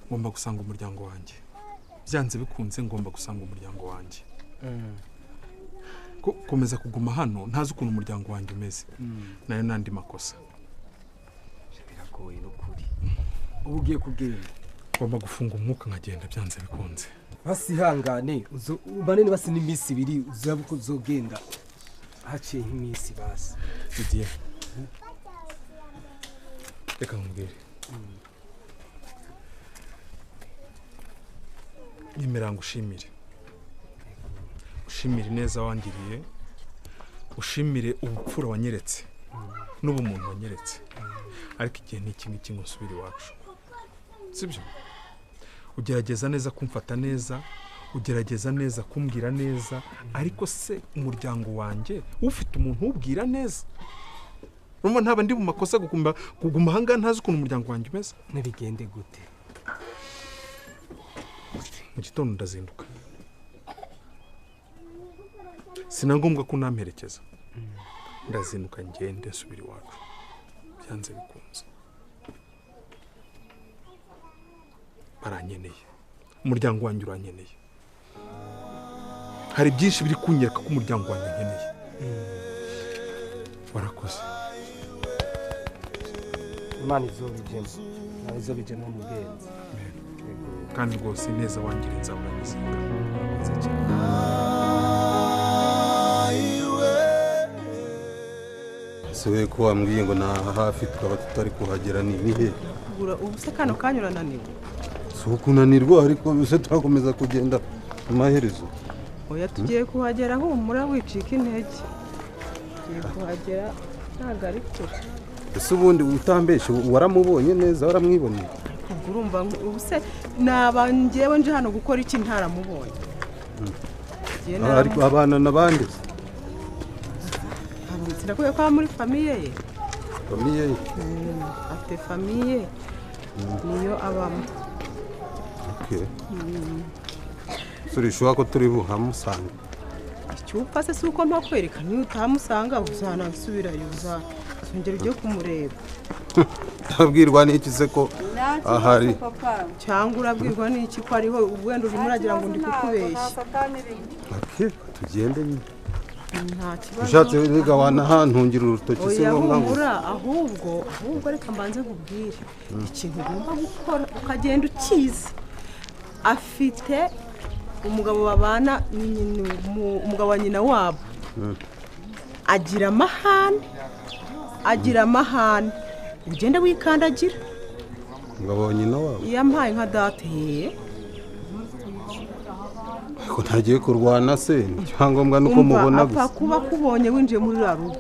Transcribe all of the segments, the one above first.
ngomba gusanga umuryango wanjye byanze bikunze ngomba gusanga umuryango wanjye komeza kuguma hano ntazi ukuntu umuryango wanjye umeze nayo nandi makosa biragoye n'ukuri ubu ugiye kugenda ngomba gufunga umwuka nkagenda byanze bikunze basihangane banene basi n'iminsi ibiri uzaba uko uzogenda haciye iminsi basi igiye reka nkubwire nyemera ngushimire ushimire neza wangiriye ushimire ubupfura wanyeretse n'ubumuntu wanyeretse ariko igihe ni iki ngiki ngusubira iwacu sibyo ugerageza neza kumfata neza ugerageza neza kumbwira neza ariko se umuryango wanjye ufite umuntu ubwira neza urumva ntaba ndi mu makosa kuguma ahangaha ntazi ukuntu umuryango wanjye umeze nibigende gute mu gitondo ndazinduka sina ngombwa ko namperekeza ndazinduka ngende nsubira iwacu byanze bikunze baranyeneye umuryango wanjye uranyeneye hari byinshi biri kunyereka ko umuryango wanjye unkeneye warakoze imana izobijemo mu bwenge kandi rwose neza wangiriye nzawurangizinga warakoze cyane sobe ko wambwiye ngo na hafi twaba tutari kuhagera ni bihe ubu se kano kanya urananiwe si ukunanirwa ariko bise turakomeza kugenda amaherezo oya tugiye kuhagera humura wicika intege tugiye kuhagera ntabwo ari kure ese ubundi utambeshe waramubonye neza waramwiboneye urumva ubu se naba njyewe nje hano gukora iki ntaramubonye ariko abana n'abandi sinakuye ko muri famiye ye afite famiye niyo abamo turishobora ko turi buhamusanga icyupa se si uko mpakwereka niyo utahamusanga uzanasubirayo uzongera ujye kumureba abwirwa n'iki se ko ahari cyangwa urabwirwa n'iki ko ariho wenda urimo uragira ngo ndi kukubeshya tugende nyine nta kibazo ushatse wiga wanahantungira urutoki se ngombwa ngo ahubwo reka mbanze nkubwire ikintu ugomba gukora ukagenda ukizi afite umugabo babana umugabo wa nyina wabo agira amahane ugende wikandagira umugabo wa nyina wabo iyo ampaye nka date ko ntagiye kurwana se icyangombwa nuko mubona gusa kuba kubonye winjiye muri rugo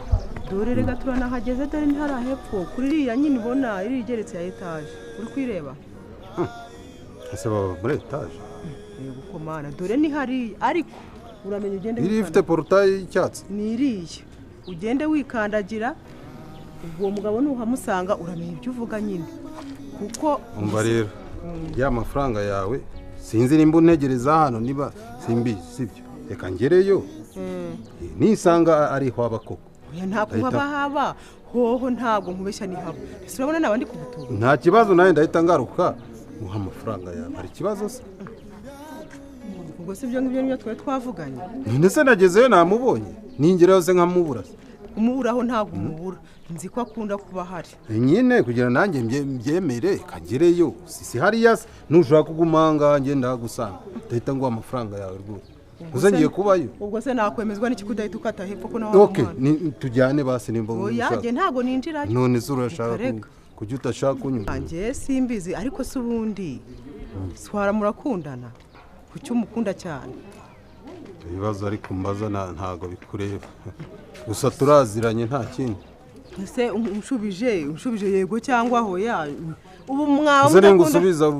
dore rega turanahageze dore ni hara hepfo kuri iriya nyine ubona iri igeretse ya etaje uri kwireba ese baba muri etaje yego komana dore ni hari ariko uramenye ugende iri ifite portail y'icyatsi ni iriya ugende wikandagira ubwo mugabo nuhamusanga uramenye ibyo uvuga nyine kuko umva rero ya mafaranga yawe sinzi nimba untegereza hano niba simbizi sibyo reka ngereyo nisanga ariho haba koko nta kuhaba haba hoho ntabwo nkubeshya ni haba ese urabona n'abandi kubutura nta kibazo nawe ndahita ngaruka muha amafaranga yawe hari ikibazo se ubwo si ibyo ngibyo niyo twari twavuganye none se nagezeyo namubonye ningerayo se nkamubura umuburaho ntabwo umubura nzi ko akunda kuba ahari nyine kugira nanjye mbyemere kagereyo si hariya ntushaka kuguma ahangaha ngenda hagusanga ndahita nguha amafaranga yawe rwose uze ngiye kubayo ubwo se nakwemezwa n'iki kudahita ukata hepfo ko nawe tujyane basi nimba ushaka ntabwo ninjirayo none se urashaka kujya utashaka kunyuma njye simbizi ariko se ubundi swara murakundana kuki umukunda cyane ibibazo ariko mbaza ntago bikureba gusa turaziranye nta kindi ese unshubije yego cyangwa hoya ubu mwawe uze ngo usubiza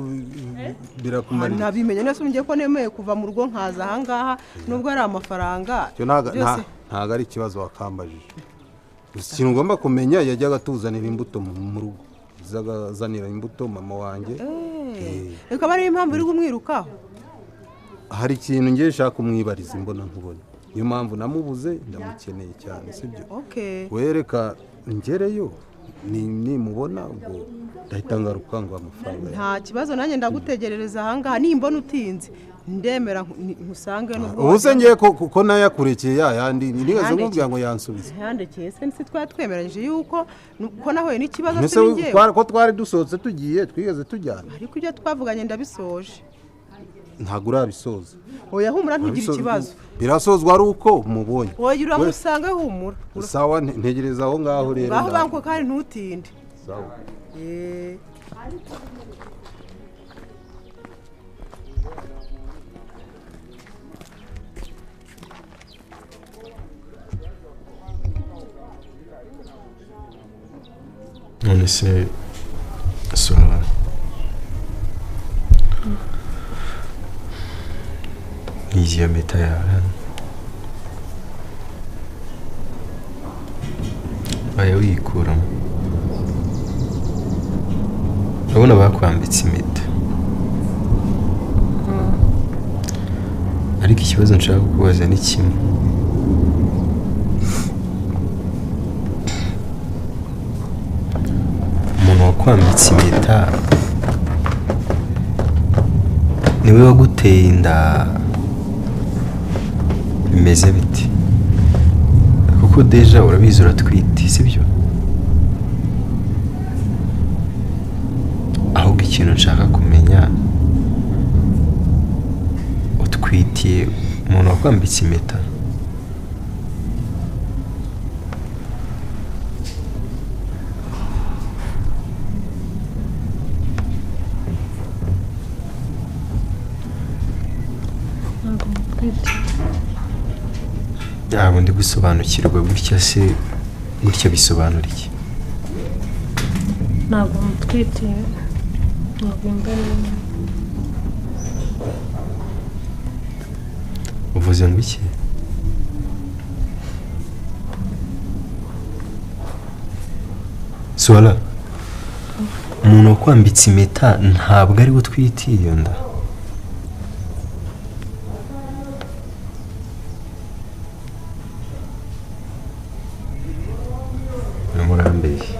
birakumarira nabimenye nese ungiye ko nemeye kuva mu rugo nkaza ahangaha nubwo ari amafaranga ntago ari ikibazo wakambajije gusa ikintu ugomba kumenya yajyaga atuzanira imbuto mu rugo zagazanira imbuto mama wanjye reka bari impamvu iri kumwirukaho hari ikintu ngiye nshaka kumwibariza imbona nkubona niyo mpamvu namubuze ndamukeneye cyane sibyo wereka ngereyo nimubona ubwo ndahita ngaruka ngo amafaranga nta kibazo nanjye ndagutegerereza ahangaha nimbona utinze ndemera nkusange n'ubwo ubu se ngiye ko nayakurekeye yayandi nigeze nkubwira ngo yansubize yandekeye se nsi twatwemeranyije yuko ko nahuye n'ikibazo se ngewe ko twari dusohotse tugiye twigeze tujyana ariko ibyo twavuganye ndabisoje ntabwo urabisoza oya humura ntugire ikibazo birasozwa ari uko umubonye oya uramusanga humura sawa ntegereza aho ngaho rero baho banko kandi ntutinde sawa none se swala niziye meta yawe aya wikuramo urabona bakwambitse impeta ariko ikibazo nshaka kukubaza ni kimwe umuntu wakwambitse impeta niwe waguteye inda bimeze biti kuko deja urabizi uratwite sibyo ahubwo ikintu nshaka kumenya utwitiye umuntu wakwambitse impeta ntabwo ndi gusobanukirwa gutya se gutya bisobanura iki ntabwo mutwitiye ntabwo imbere uvuze ngo iki swala umuntu wakwambitse impeta ntabwo ari we utwitiye iyo nda murambeshye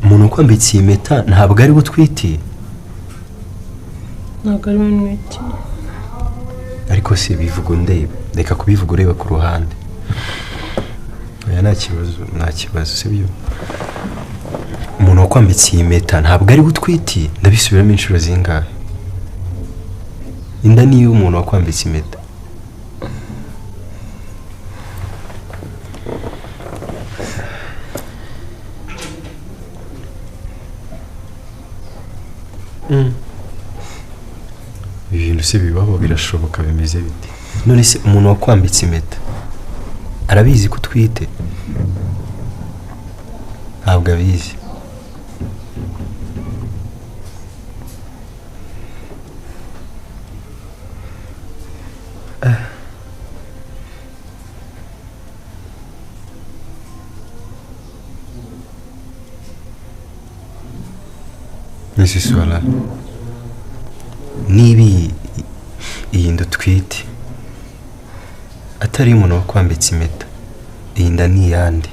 umuntu wakwambitse iyi impeta ntabwo ari we utwitiye ntabwo ari we nwitiye ariko si bivuga ndeba reka kubivuga ureba ku ruhande oya nta kibazo sibyo umuntu wakwambitse iyi impeta ntabwo ari we utwitiye ndabisubiramo inshuro zingahe inda niyo umuntu wakwambitse impeta ibintu se bibaho birashoboka bimeze bite none se umuntu wakwambitse impeta arabizi ko utwite ntabwo abizi nisi swala niba iyi nda utwite atari umuntu wakwambitse impeta iyi nda ni iyande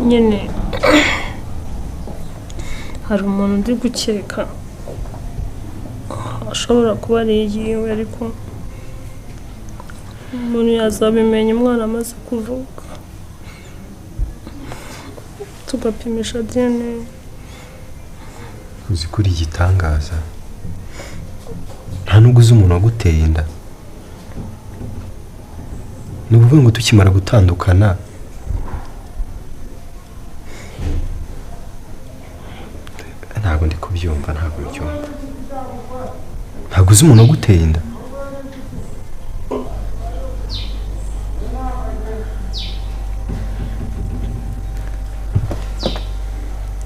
nyine hari umuntu ndi gukeka ashobora kuba ari iyiwe ariko umuntu yazabimenya umwana amaze kuvuka tugapimisha DNA uzi kuri igitangaza nta nubwo uzi umuntu waguteye inda ni ukuvuga ngo tukimara gutandukana ntabwo ndi kubyumva ntabwo uzi umuntu waguteye inda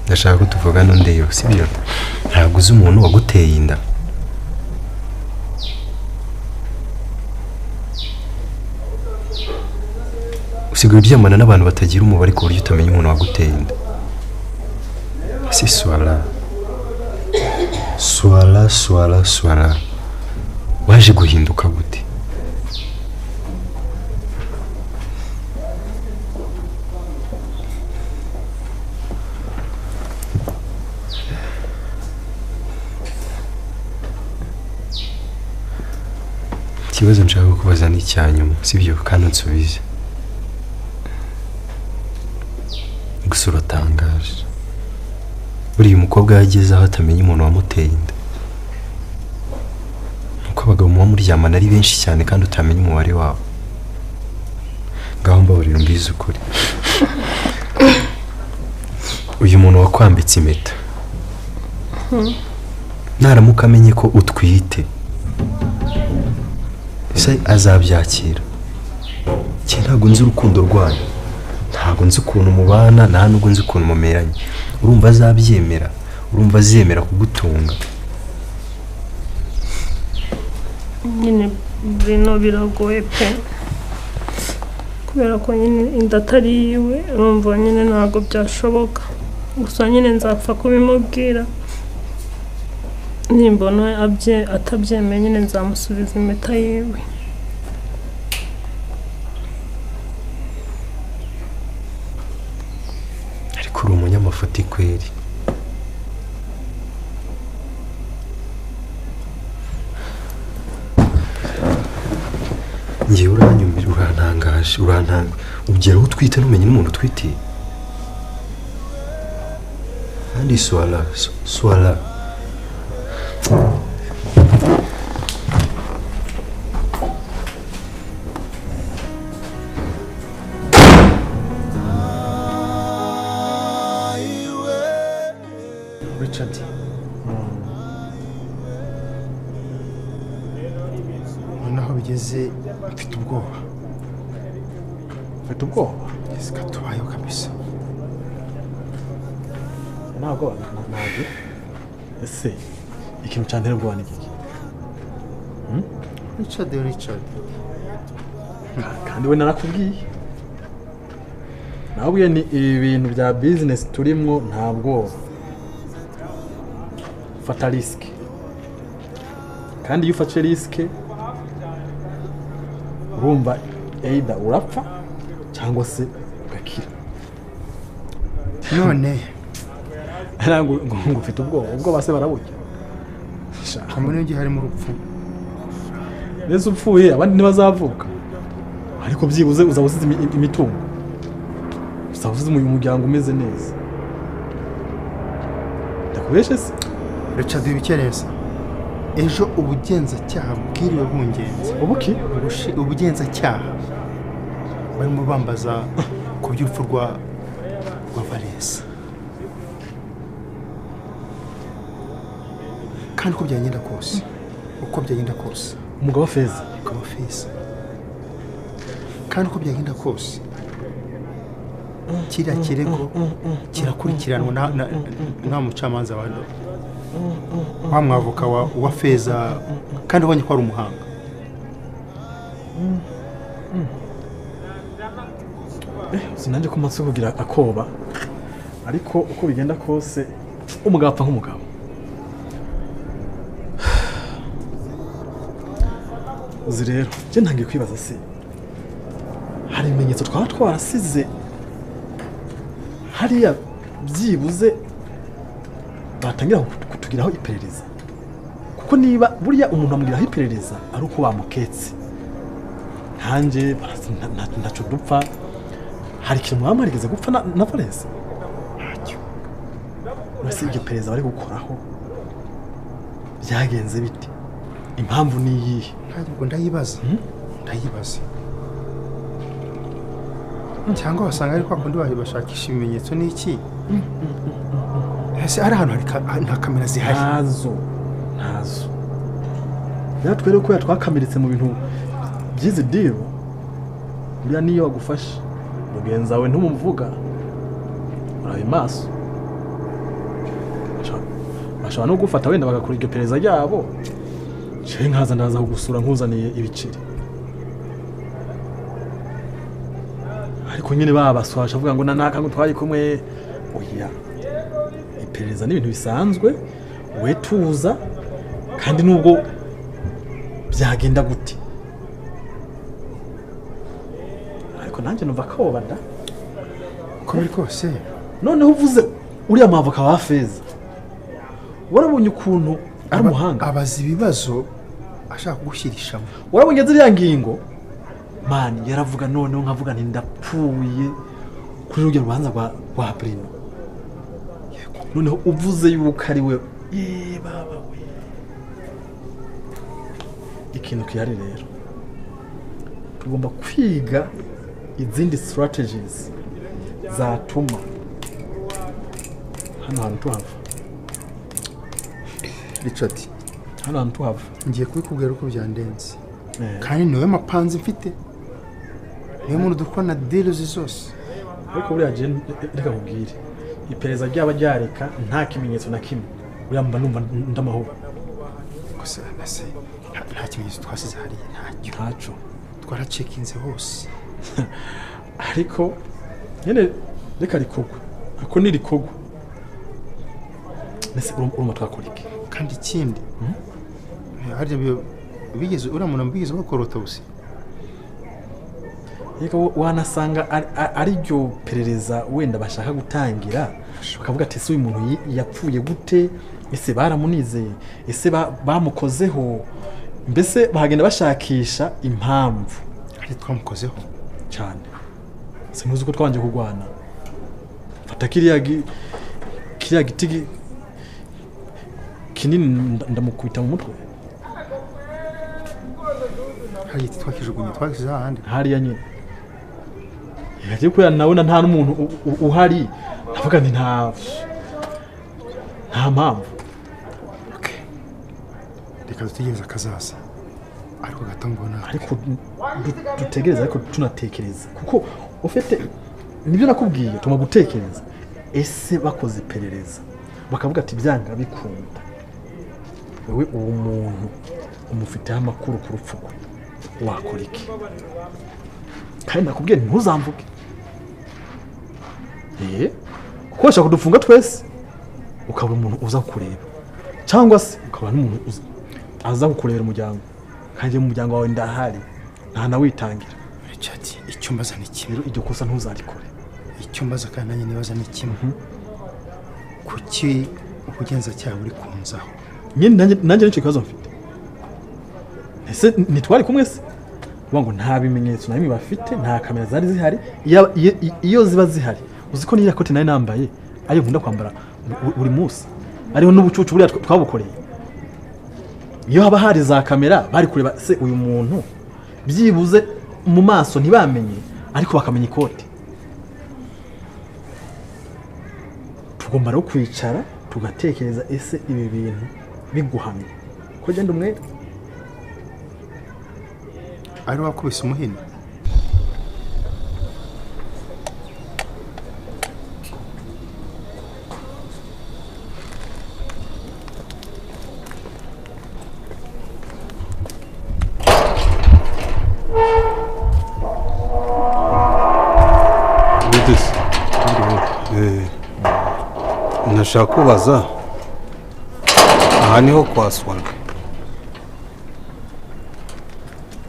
ndashaka ko tuvugana ndeba sibyo ntabwo uzi umuntu waguteye inda usigaye uryamana n'abantu batagira umubare ku buryo utamenya umuntu waguteye inda si swala swara waje guhinduka gute? Ikibazo nshaka kubaza ni icyanyuma sibyo kandi unsubize. Gusa uratangaje. Buriya umukobwa yageze aho atamenya umuntu wamuteye inda. Nuko abagabo muba muryamana ari benshi cyane kandi utamenya umubare wabo. Ngaho mbabarira mbizi ukuri. Uyu muntu wakwambitse impeta naramuka amenye ko utwite ese azabyakira? Ntabwo nzi urukundo rwanyu, ntabwo nzi ukuntu mubana, nta nubwo nzi ukuntu mumeranye. Urumva azabyemera? Urumva azemera kugutunga? nyine bino biragoye pe, kubera ko nyine inda atari yiwe, urumva nyine ntabwo byashoboka. Gusa nyine nzapfa kubimubwira, nimbona atabyemeye nyine nzamusubiza impeta yiwe. Ariko uri umunyamafuti kweri. Ngiye uranyumira, urantangaje, ugera aho utwite ntumenye n'umuntu utwitiye. Kandi swala Richard, naho bigeze mfite ubwoba. Mfite ubwoba? Yes, katubayeho kabisa. Ntabwo ntabwo. Ese ikintu cyantera ubwoba ni iki? Richard. Kandi we narakubwiye. Nabwiye ni ibintu bya business turimo ntabwo. Fata risk. Kandi iyo ufashe risk urumva either urapfa cyangwa se ugakira. None ntabwo ufite ubwo base barabuye. Kamone ngi harimo urupfu. Nese upfuye abandi ntibazavuka. Ariko byibuze uzabusize imitungo. Uzabusize umuryango umeze neza. Ndakubeshe se? Richard bikereza. Ejo ubugenzacyaha bwiriwe bungenze. Ubuki? Ubugenzacyaha barimo bambaza ku by'urupfu rwa Valens. Kandi uko byagenda kose umugabo Feza kandi uko byagenda kose kiriya kirego kirakurikiranwa na mucamanza wa mwavoka wa Feza kandi ubonye ko ari umuhanga. Sinanje ko matse kugira akoba, ariko uko bigenda kose umugabo apfa nk'umugabo. Uzi rero je ntangiye kwibaza se hari ibimenyetso twarasize hariya byibuze batangira kutugiraho iperereza, kuko niba buriya umuntu amugiraho iperereza ari uko bamuketse. Hanje ntaco dupfa. Hari ikintu mwamarigeze gupfa na Valens? Ntacyo. Nasi iryo perereza bari gukoraho byagenze bite? Impamvu ni iyihe? Ntabwo ndayibaza. Cyangwa basanga ari kwa kundi bashakisha ibimenyetso n'iki? Ese ari ahantu nta kamera zihari? Ntazo. Yatwere ko yatwakamiritse mu bintu byize deal. Buriya niyo wagufashe mugenza we ntumuvuga urabe maso. Bashobora no gufata wenda bagakora iryo perereza ryabo. Je nkaza ndaza kugusura nkuzaniye ibiceri. Ariko nyine babaswasha avuga ngo nanaka ngo twari kumwe. Oya. Iperereza ni ibintu bisanzwe. We tuza kandi nubwo byagenda gute ariko nanjye numva ko bada uko biri kose noneho uvuze uriya mavoka wa Feza warabonye ukuntu ari umuhanga abaza ibibazo ashaka kugushyirishamo warabonye ziriya ngingo mani yaravuga noneho nkavuga nti ndapfuye kuri rujya rubanza rwa Bruno noneho uvuze yuko ari we baba we ikintu kihari rero tugomba kwiga izindi strategies zatuma hano hantu tuhava Richard hano hantu tuhava ngiye kubikubwira uko byandenze kandi niwe mapanzi mfite niwe muntu dukora deals zose ariko buriya je reka kubwire ipereza ryaba ryareka nta kimenyetso na kimwe uriya mba numva ndamahoro gusa nase nta kimenyetso twasize hariya ntacyo twaracekinze hose ariko nyene reka rikogwa ako ni rikogwa nese urumva twakora iki kandi ikindi harya bigeze uramuna mbigize ko korota busi yego wanasanga ari ryo perereza wenda bashaka gutangira bakavuga ati ese uyu muntu yapfuye gute ese baramunizeye ese bamukozeho mbese bahagenda bashakisha impamvu ari twamukozeho cyane simuzi ko twanje kugwana fata kiriya giti kinini ndamukubita mu mutwe hari igiti twakijugunye twagisize ahandi hariya nyine yagiye ko yanabona nta n'umuntu uhari avuga nti nta mpamvu reka dutegereze akazaza ariko gato mbona ariko dutegereza ariko tunatekereza kuko ufite nibyo nakubwiye tuma gutekereza ese bakoze iperereza bakavuga ati byanga bikunda wowe uwo muntu umufiteho amakuru ku rupfu rwe wakora iki kandi nakubwiye ntuzamvuge kuko bashaka kudufunga twese ukaba umuntu uza kukureba cyangwa se ukaba n'umuntu aza kukurebera umuryango kandi mu muryango wawe ndahari nta nawitangira Richard icyo mbaza ni kimwe iryo kosa ntuzarikore icyo mbaza kandi nanjye nibaza ni kimwe kuki ubugenzacyaha buri kunzaho nanjye nicyo kibazo mfite ese ntitwari kumwe se ngo nta bimenyetso na bimwe bafite nta kamera zari zihari iyo ziba zihari uzi ko n'iriya kote nayo nambaye ariyo nkunda kwambara buri munsi ariho n'ubucucu buriya twabukoreye iyo haba hari za kamera bari kureba se uyu muntu byibuze mu maso ntibamenye ariko bakamenya ikote tugomba rero kwicara tugatekereza ese ibi bintu biguhamye ko genda umwe ari wakubise umuhini nashaka kubaza aha niho kwa swall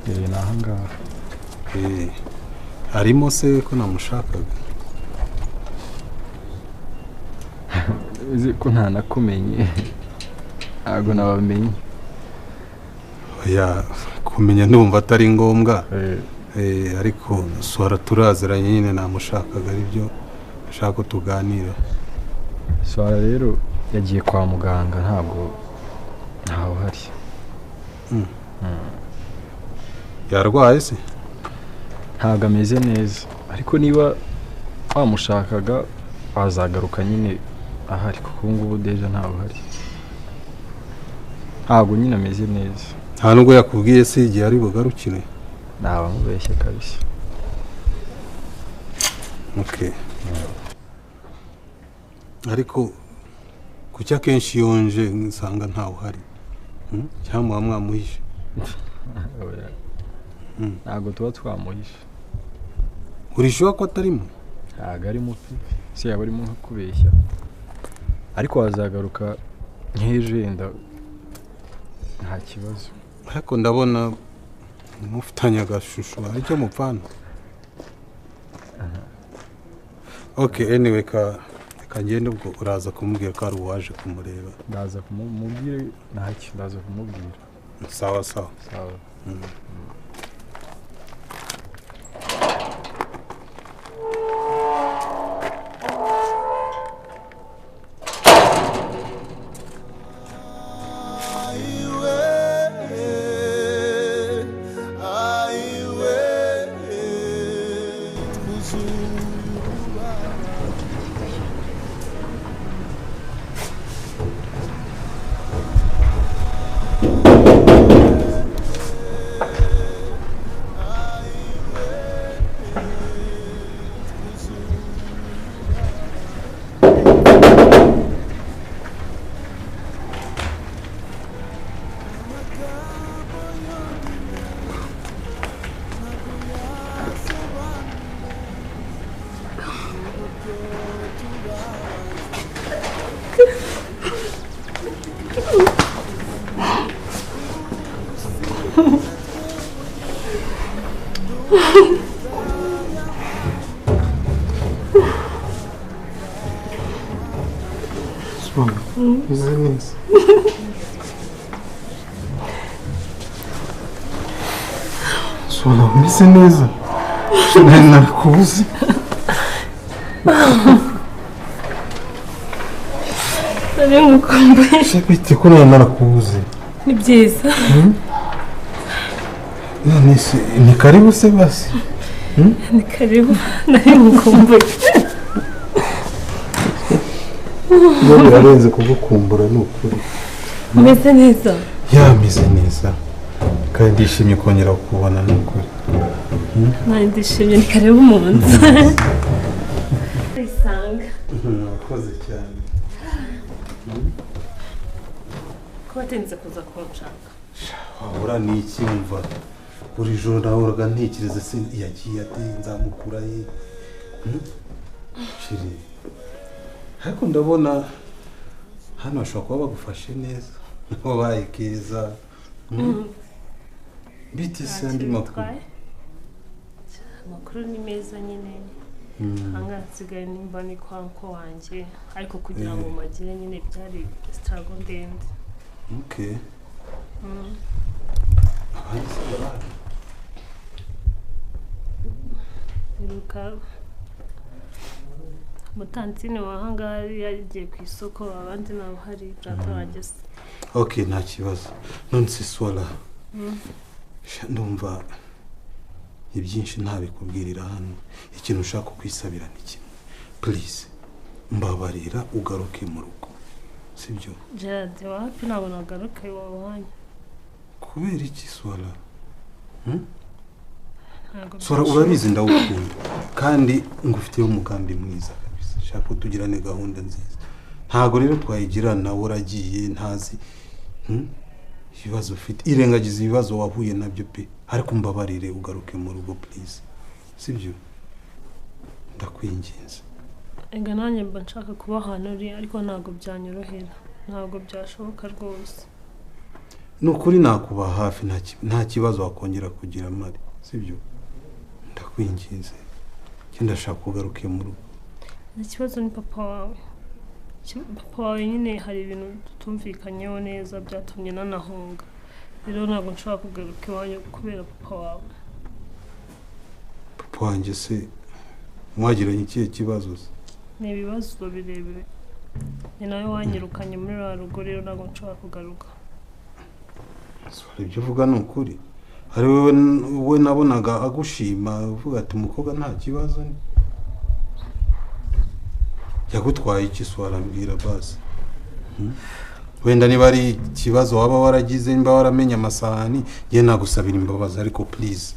ni ahangaha harimo se ko namushakaga uzi ko ntanakumenye ntabwo nabamenye kumenya ndumva atari ngombwa ariko swara turaziranye nyine namushakaga aribyo nashaka ko tuganira swara rero yagiye kwa muganga ntabwo ntawe uhari yarwaye se ntabwo ameze neza ariko niba wamushakaga wazagaruka nyine ahari kuko ngubu deja ntawe uhari ntabwo nyine ameze neza nta nubwo yakubwiye se igihe ari bugarukire naba mubeshye kabisa ariko kuki akenshi yonje nsanga ntawe uhari cyangwa mwamuhishe ntabwo tuba twamuhishe urishyuha ko atarimo ntabwo arimo se yaba arimo nko kubeshya ariko wazagaruka nk'ejo yenda nta kibazo ariko ndabona mufitanye agashusho aricyo mupfana. Okay, anyway ka ngende ubwo uraza kumubwira ko ari uwaje kumureba. ndaza kumubwira ntacyo ndaza kumubwira. Sawa. Business. Swalla umeze neza. Nari nakubuze. nari ngukumbuye. Shepiti ko nari narakubuze. Ni byiza. None se ni karibu se basi? Ni karibu nari ngukumbuye. Iyo birarenze kugukumbura ni ukuri. Umeze neza? Yameze neza. Kandi ndishimye kongera kukubona ni ukuri. Nari ndishimye, ni karibu mu nzu. Isanga. Wakoze cyane. Ko watinze kuza kunshaka. Wabura ni iki wumva? Buri joro nahoraga ntekereza se yagiye ate nzamukura ye. Shiri. Ariko ndabona hano bashobora kuba bagufashe neza. Wabaye keza. Biti se andi makuru. Amakuru ni meza nyine. Hanga nsigaye nimba ni kwa nko wanjye ariko kugira ngo magire nyine byari struggle ndende. Okay. Iruka mutantine wahanga yagiye ku isoko abandi nabo hari byatarageze. Okay, nta kibazo. None se Swalla. Ndumva ibyinshi ntabikubwirira hano. Ikintu ushaka kwisabira ni kimwe. Please, mbabarira ugaruke mu rugo. Sibyo? Gerard, wapi ntabwo nagaruka iwawe. Kubera iki Swalla? Swalla urabizi ndawukunda kandi ngufitiye umugambi mwiza kabisa. Shaka kutugirane gahunda nziza. Ntago rero twayigira nawe uragiye ntazi ibibazo ufite. Irengagiza ibibazo wahuye nabyo pe. Ariko mbabarire ugaruke mu rugo please. Sibyo? Ndakwinginze. Ega nanjye mba nshaka kuba hano uri ariko ntabwo byanyorohera. Ntabwo byashoboka rwose. Nukuri nakuba hafi nta kibazo wakongera kugira mari. Sibyo? Ndakwinginze. Ndashaka kugaruke mu rugo. Ikibazo ni papa wawe. Papa wawe nyine hari ibintu tutumvikanyeho neza byatumye nanahunga. Rero ntabwo nshobora kugaruka iwanyu kubera papa wawe. Papa wanjye se mwagiranye ikihe kibazo se? Ni ibibazo birebire. Ni nawe wanyirukanye muri rwa rugo rero ntabwo nshobora kugaruka. Ibyo uvuga ni ukuri. Hari wowe nabonaga agushima uvuga ati umukobwa nta kibazo ni. Yagutwaye iki Swalla mbwira basi. Wenda niba ari ikibazo waba waragize nimba waramenye amasahani ye nagusabira imbabazi ariko please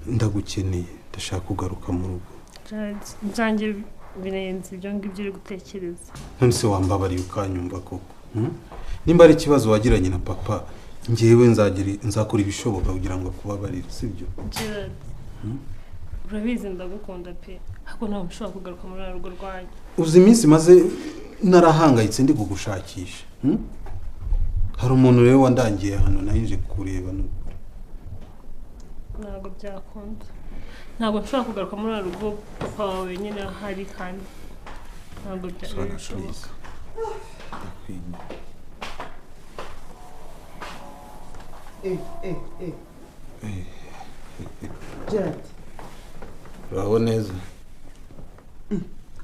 ndagukeneye ndashaka kugaruka mu rugo. Byanjye birenze ibyo ngibyo uri gutekereza. None se wambabariye ukanyumva koko. Nimba ari ikibazo wagiranye na papa njyewe nzakora ibishoboka kugira ngo akubabarire sibyo? Gerard. Urabizi ndagukunda pe. Hako ntabwo nshobora kugaruka muri rugo rwanyu. Uzi iminsi maze narahangayitse ndi kugushakisha. hari umuntu rero wandangiye hano nayije kureba ntabwo byakunda ntabwo nshobora kugaruka muri uru rugo papa wawe nyine ahari kandi ntabwo byashoboka Gerard uraho neza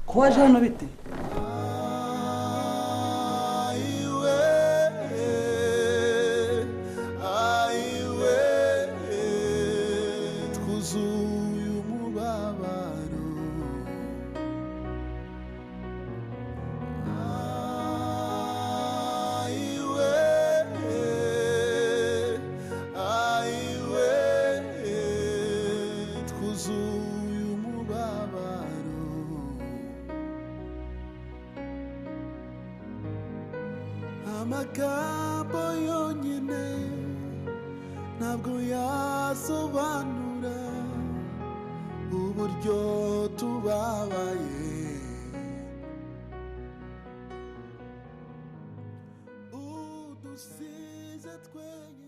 ko waje hano bite amagambo yonyine ntabwo yasobanura uburyo tubabaye udusize twenyine